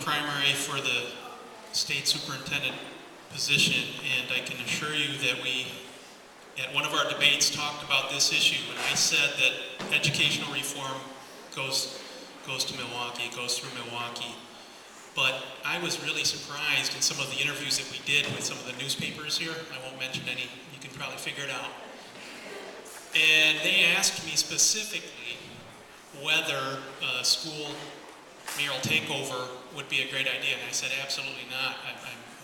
primary for the state superintendent position, and I can assure you that we, at one of our debates, talked about this issue, and I said that educational reform goes to Milwaukee, goes through Milwaukee. But I was really surprised in some of the interviews that we did with some of the newspapers here. I won't mention any, you can probably figure it out. And they asked me specifically whether school mayoral takeover would be a great idea, and I said absolutely not. I'm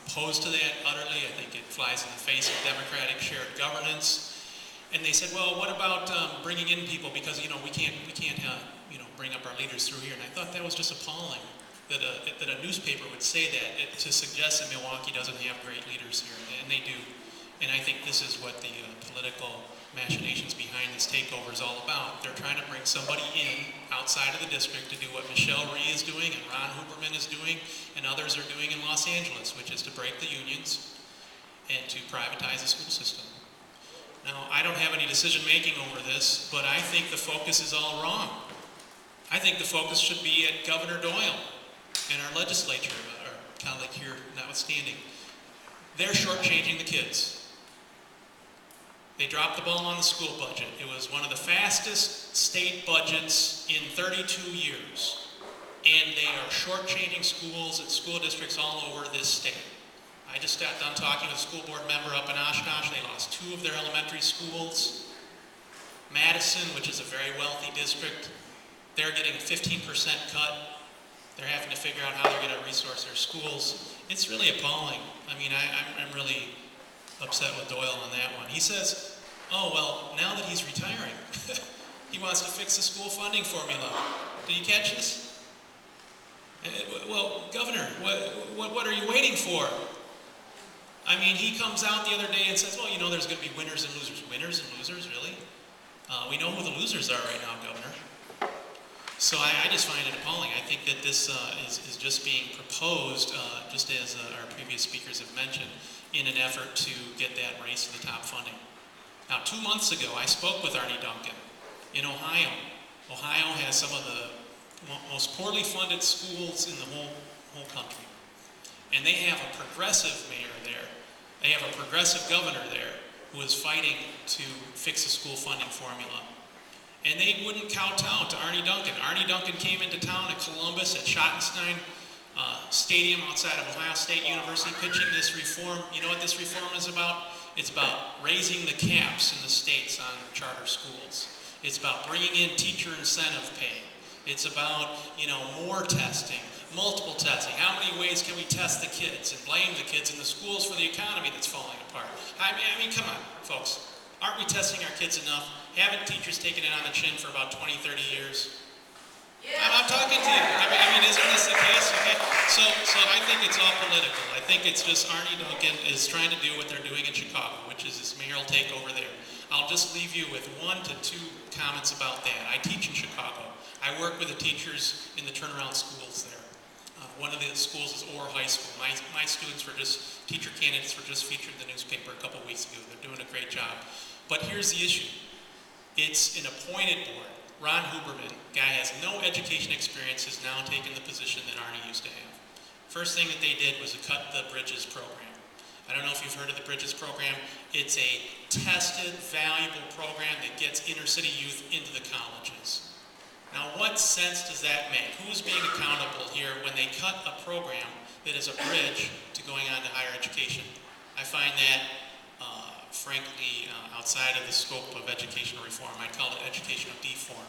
opposed to that utterly. I think it flies in the face of democratic shared governance. And they said, well, what about bringing in people, because we can't bring up our leaders through here. And I thought that was just appalling that a newspaper would say that, to suggest that Milwaukee doesn't have great leaders here, and they do. And I think this is what the political machinations behind this takeover is all about. They're trying to bring somebody in outside of the district to do what Michelle Rhee is doing and Ron Huberman is doing and others are doing in Los Angeles, which is to break the unions and to privatize the school system. Now, I don't have any decision making over this, but I think the focus is all wrong. I think the focus should be at Governor Doyle and our legislature, our colleague here notwithstanding. They're shortchanging the kids. They dropped the ball on the school budget. It was one of the fastest state budgets in 32 years. And they are shortchanging schools and school districts all over this state. I just got done talking with a school board member up in Oshkosh. They lost 2 of their elementary schools. Madison, which is a very wealthy district, they're getting a 15% cut. They're having to figure out how they're going to resource their schools. It's really appalling. I mean, I'm really upset with Doyle on that one. He says, oh, well, now that he's retiring, he wants to fix the school funding formula. Did you catch this? Well, Governor, what are you waiting for? I mean, he comes out the other day and says, well, there's going to be winners and losers. Winners and losers, really? We know who the losers are right now, Governor. So I just find it appalling. I think that this is just being proposed, just as our previous speakers have mentioned, in an effort to get that race to the top funding. Now, 2 months ago, I spoke with Arnie Duncan in Ohio. Ohio has some of the most poorly funded schools in the whole country. And they have a progressive mayor there. They have a progressive governor there who is fighting to fix the school funding formula. And they wouldn't kowtow to Arnie Duncan. Arnie Duncan came into town at Columbus at Schottenstein Stadium outside of Ohio State University pitching this reform. You know what this reform is about? It's about raising the caps in the states on charter schools. It's about bringing in teacher incentive pay. It's about, more testing, multiple testing. How many ways can we test the kids and blame the kids in the schools for the economy that's falling apart? I mean, come on, folks. Aren't we testing our kids enough? Haven't teachers taken it on the chin for about 20, 30 years? Yeah. I'm talking to you. I mean, isn't this the case? Okay. So I think it's all political. I think it's just Arnie Duncan is trying to do what they're doing in Chicago, which is this mayoral takeover there. I'll just leave you with 1 to 2 comments about that. I teach in Chicago. I work with the teachers in the turnaround schools there. One of the schools is Orr High School. My students teacher candidates were just featured in the newspaper a couple weeks ago. They're doing a great job. But here's the issue. It's an appointed board. Ron Huberman, guy has no education experience, has now taken the position that Arnie used to have. First thing that they did was to cut the Bridges program. I don't know if you've heard of the Bridges program. It's a tested, valuable program that gets inner city youth into the colleges. Now, what sense does that make? Who's being accountable here when they cut a program that is a bridge to going on to higher education? I find that, frankly, outside of the scope of educational reform. I call it educational deform.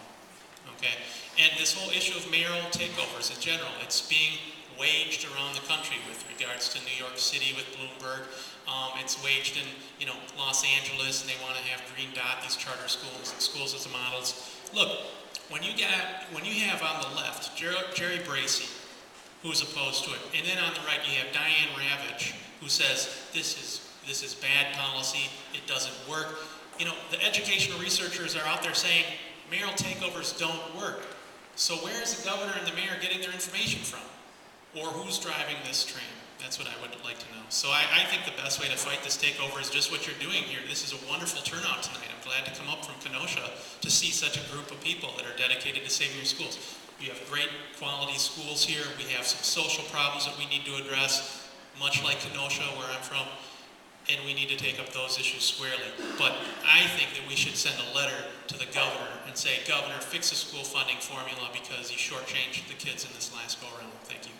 Okay? And this whole issue of mayoral takeovers in general, it's being waged around the country with regards to New York City with Bloomberg. It's waged in, Los Angeles, and they want to have Green Dot, these charter schools, and schools as models. Look, when you have on the left Jerry Bracey, who's opposed to it, and then on the right you have Diane Ravitch, who says this is bad policy, it doesn't work. The educational researchers are out there saying mayoral takeovers don't work. So where is the governor and the mayor getting their information from? Or who's driving this train? That's what I would like to know. So I think the best way to fight this takeover is just what you're doing here. This is a wonderful turnout tonight. I'm glad to come up from Kenosha to see such a group of people that are dedicated to saving your schools. You have great quality schools here. We have some social problems that we need to address, much like Kenosha, where I'm from, and we need to take up those issues squarely. But I think that we should send a letter to the governor and say, Governor, fix the school funding formula because you shortchanged the kids in this last go-around. Thank you.